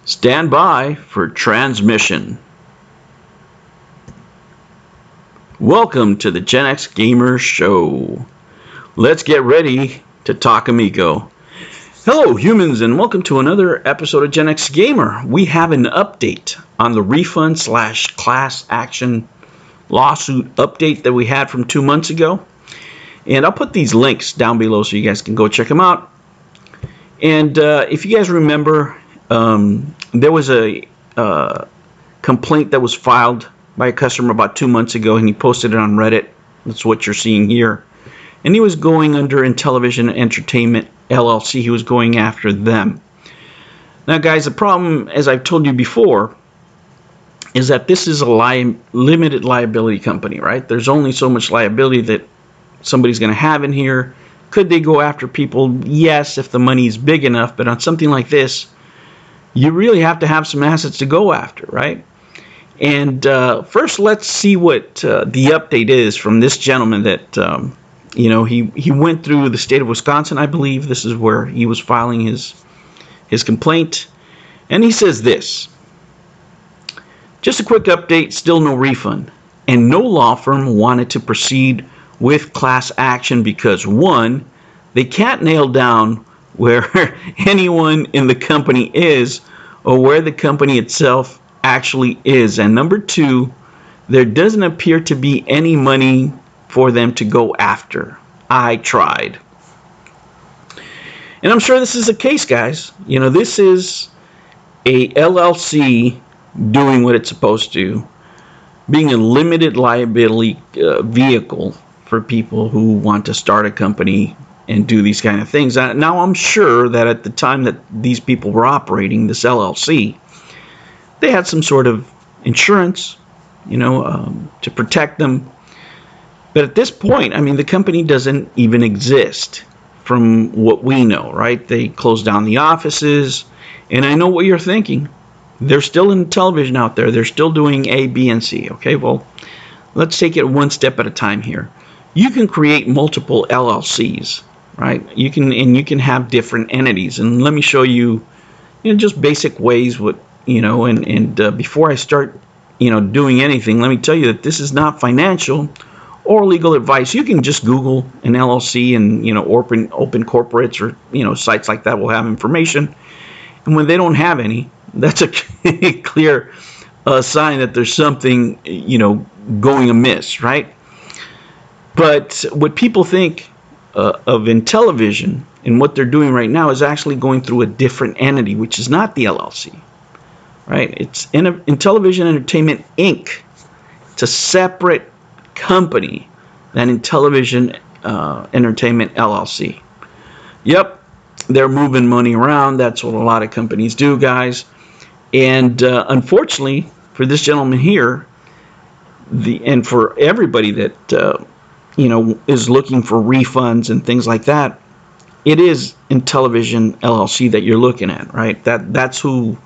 Stand by for transmission. Welcome to the Gen X Gamer Show. Let's get ready to talk amigo. Hello humans, and welcome to another episode of Gen X Gamer. We have an update on the refund / class action lawsuit update that we had from 2 months ago. And I'll put these links down below so you guys can go check them out. And if you guys remember, there was a complaint that was filed by a customer about 2 months ago, and he posted it on Reddit. That's what you're seeing here. And he was going under Intellivision Entertainment LLC. He was going after them. Now, guys, the problem, as I've told you before, is that this is a limited liability company, right? There's only so much liability that somebody's going to have in here. Could they go after people? Yes, if the money is big enough. But on something like this, you really have to have some assets to go after, right? And first, let's see what the update is from this gentleman that, he went through the state of Wisconsin, I believe. This is where he was filing his complaint. And he says this: just a quick update, still no refund. And no law firm wanted to proceed with class action because, one, they can't nail down where anyone in the company is or where the company itself actually is. And number two, there doesn't appear to be any money for them to go after. I tried. And I'm sure this is the case, guys. This is a LLC doing what it's supposed to, being a limited liability vehicle for people who want to start a company and do these kind of things. Now, I'm sure that at the time that these people were operating this LLC, they had some sort of insurance, to protect them. But at this point, the company doesn't even exist from what we know, right? They closed down the offices, and I know what you're thinking. They're still in television out there. They're still doing A, B, and C. Okay, well, let's take it one step at a time here. You can create multiple LLCs, right? You can have different entities, and let me show you, just basic ways. Before I start, doing anything, let me tell you that this is not financial or legal advice. You can just Google an LLC, and open corporates or sites like that will have information. And when they don't have any, that's a clear sign that there's something going amiss, right? But what people think of Intellivision and what they're doing right now is actually going through a different entity, which is not the LLC, right? It's Intellivision Entertainment Inc. It's a separate company than Intellivision Entertainment LLC. Yep, they're moving money around. That's what a lot of companies do, guys. And unfortunately, for this gentleman here, and for everybody that is looking for refunds and things like that, it is Intellivision LLC that you're looking at, right? That's who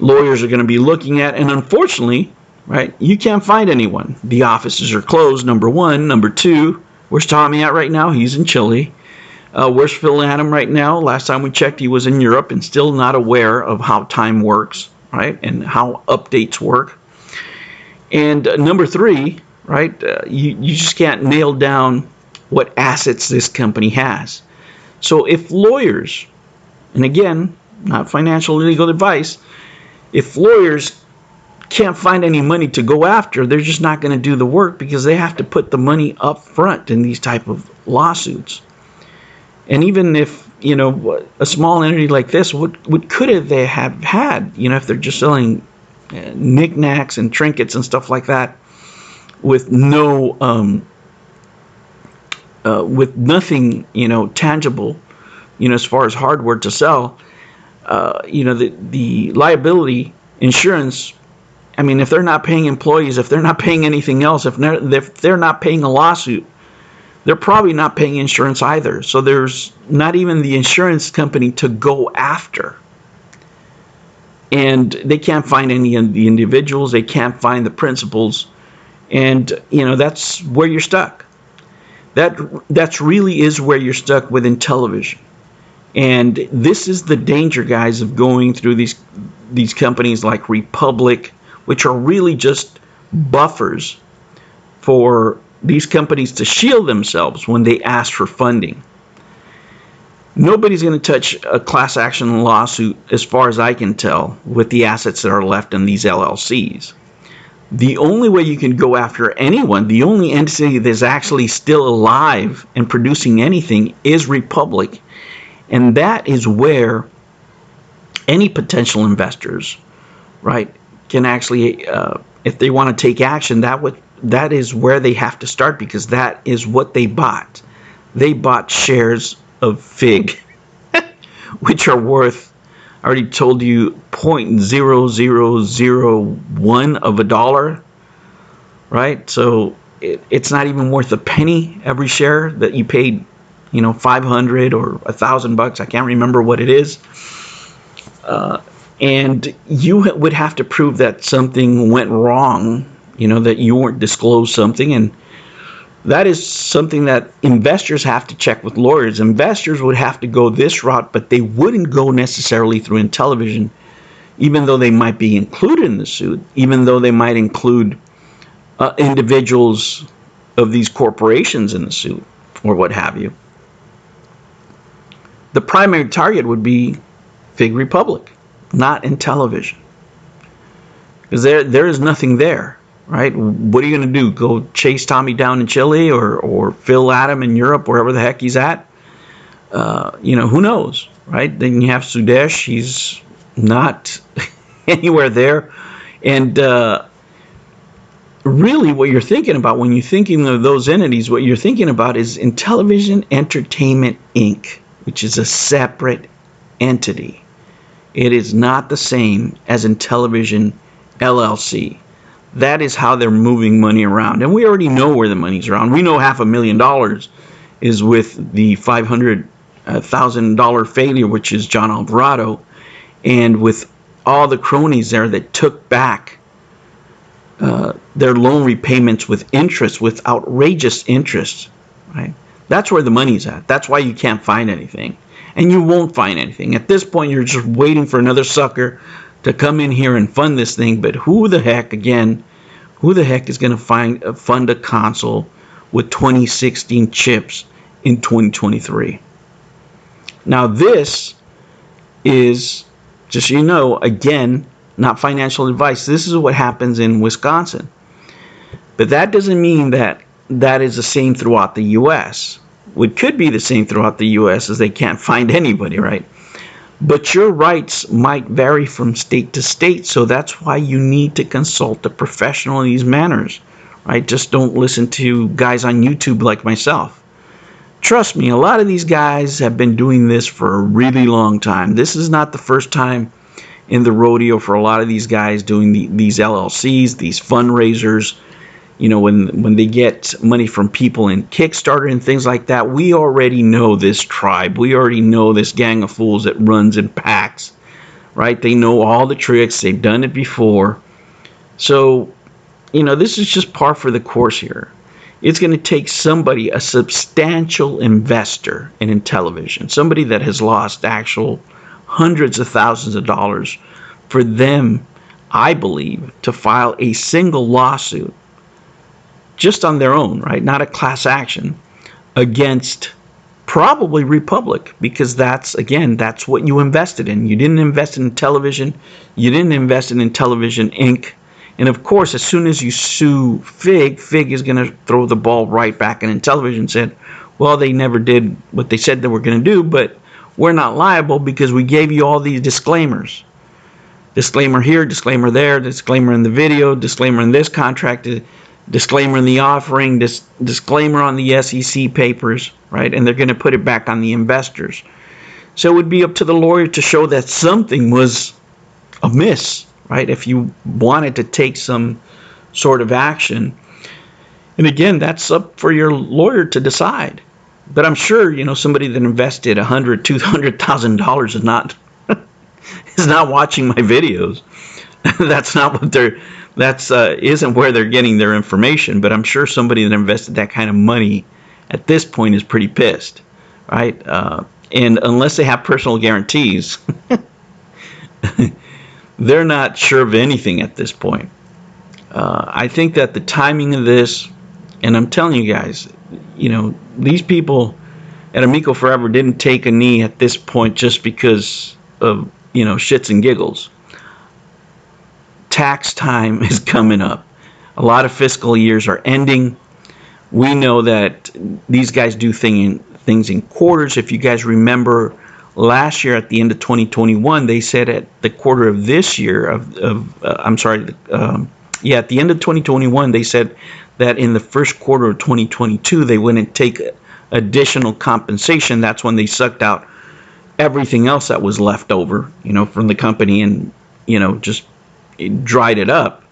lawyers are going to be looking at. And unfortunately, right, you can't find anyone. The offices are closed, number one. Number two, where's Tommy at right now? He's in Chile. Where's Phil Adam right now? Last time we checked, he was in Europe and still not aware of how time works, right, and how updates work. And number three, right, you just can't nail down what assets this company has. So if lawyers, and again, not financial or legal advice, if lawyers can't find any money to go after, they're just not going to do the work because they have to put the money up front in these type of lawsuits. And even if, a small entity like this, what could they have had, if they're just selling knickknacks and trinkets and stuff like that with with nothing, tangible, as far as hardware to sell, the liability insurance, if they're not paying employees, if they're not paying anything else, if they're not paying a lawsuit, they're probably not paying insurance either. So there's not even the insurance company to go after. And they can't find any of the individuals. They can't find the principals. And, that's where you're stuck. That's really is where you're stuck with Intellivision. And this is the danger, guys, of going through these companies like Republic, which are really just buffers for these companies to shield themselves when they ask for funding. Nobody's going to touch a class action lawsuit, as far as I can tell, with the assets that are left in these LLCs. The only way you can go after anyone, the only entity that's actually still alive and producing anything, is Republic. And that is where any potential investors, right, can actually, if they want to take action, that is where they have to start, because that is what they bought. They bought shares of FIG, which are worth, I already told you, 0.0001 of a dollar, right? So it's not even worth a penny every share that you paid, $500 or $1,000. I can't remember what it is. And you would have to prove that something went wrong, that you weren't disclosed something. And that is something that investors have to check with lawyers. Investors would have to go this route, but they wouldn't go necessarily through Intellivision, even though they might be included in the suit, even though they might include individuals of these corporations in the suit or what have you. The primary target would be Fig Republic, not Intellivision, because there is nothing there. Right? What are you going to do? Go chase Tommy down in Chile or Phil Adam in Europe, wherever the heck he's at? Who knows? Right? Then you have Sudesh. He's not anywhere there. And really what you're thinking about when you're thinking of those entities, what you're thinking about is Intellivision Entertainment, Inc., which is a separate entity. It is not the same as Intellivision LLC. That is how they're moving money around. And we already know where the money's around. We know $500,000 is with the $500,000 failure, which is John Alvarado, and with all the cronies there that took back their loan repayments with interest, with outrageous interest. Right? That's where the money's at. That's why you can't find anything. And you won't find anything. At this point, you're just waiting for another sucker to come in here and fund this thing. But who the heck is going to fund a console with 2016 chips in 2023? Now this is, just so you know, again, not financial advice. This is what happens in Wisconsin. But that doesn't mean that is the same throughout the U.S. It could be the same throughout the U.S. as they can't find anybody, right? But your rights might vary from state to state, so that's why you need to consult a professional in these matters, right? Just don't listen to guys on YouTube like myself. Trust me, a lot of these guys have been doing this for a really long time. This is not the first time in the rodeo for a lot of these guys doing these LLCs, these fundraisers. When they get money from people in Kickstarter and things like that, we already know this tribe. We already know this gang of fools that runs in packs, right? They know all the tricks. They've done it before. So, this is just par for the course here. It's going to take somebody, a substantial investor in Intellivision, somebody that has lost actual hundreds of thousands of dollars, for them, I believe, to file a single lawsuit just on their own, right? Not a class action against probably Republic, because that's what you invested in. You didn't invest in Intellivision. You didn't invest in Intellivision Inc. And of course, as soon as you sue Fig is going to throw the ball right back in Intellivision and said, well, they never did what they said they were going to do, but we're not liable because we gave you all these disclaimers. Disclaimer here, disclaimer there, disclaimer in the video, disclaimer in this contract, disclaimer in the offering, disclaimer on the SEC papers, right? And they're going to put it back on the investors. So it would be up to the lawyer to show that something was amiss, right? If you wanted to take some sort of action. And again, that's up for your lawyer to decide. But I'm sure, somebody that invested $100,000, $200,000 is not watching my videos. That's not what isn't where they're getting their information. But I'm sure somebody that invested that kind of money at this point is pretty pissed, right? And unless they have personal guarantees, they're not sure of anything at this point. I think that the timing of this, and I'm telling you guys, these people at Amico Forever didn't take a knee at this point just because of, shits and giggles. Tax time is coming up. A lot of fiscal years are ending. We know that these guys do things in quarters. If you guys remember, last year at the end of 2021, they said at the quarter of this year, at the end of 2021, they said that in the first quarter of 2022, they wouldn't take additional compensation. That's when they sucked out everything else that was left over, from the company and, just dried it up.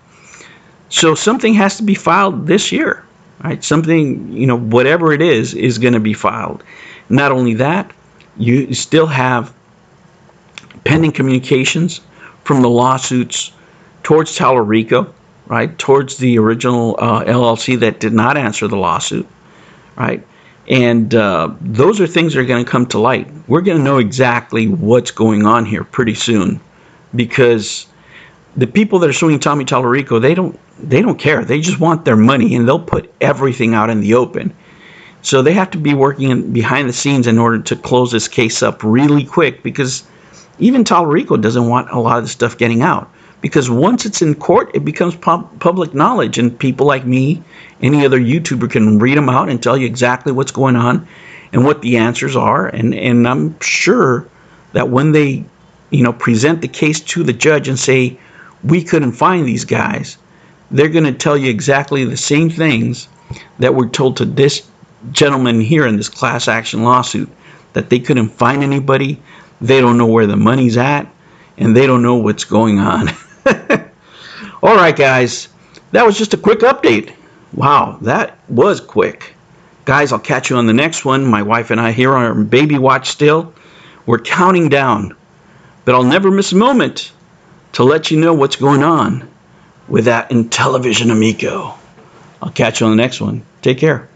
So something has to be filed this year, right? Something, whatever it is going to be filed. Not only that, you still have pending communications from the lawsuits towards Tallarico, right? Towards the original LLC that did not answer the lawsuit, right? And those are things that are going to come to light. We're going to know exactly what's going on here pretty soon, because the people that are suing Tommy Tallarico, they don't care. They just want their money, and they'll put everything out in the open. So they have to be working behind the scenes in order to close this case up really quick, because even Tallarico doesn't want a lot of the stuff getting out. Because once it's in court, it becomes public knowledge, and people like me, any other YouTuber, can read them out and tell you exactly what's going on and what the answers are. And I'm sure that when they, present the case to the judge and say, we couldn't find these guys, they're going to tell you exactly the same things that were told to this gentleman here in this class action lawsuit, that they couldn't find anybody, they don't know where the money's at, and they don't know what's going on. All right, guys, that was just a quick update. Wow, that was quick. Guys, I'll catch you on the next one. My wife and I here on our baby watch still. We're counting down, but I'll never miss a moment to let you know what's going on with that Intellivision Amico. I'll catch you on the next one. Take care.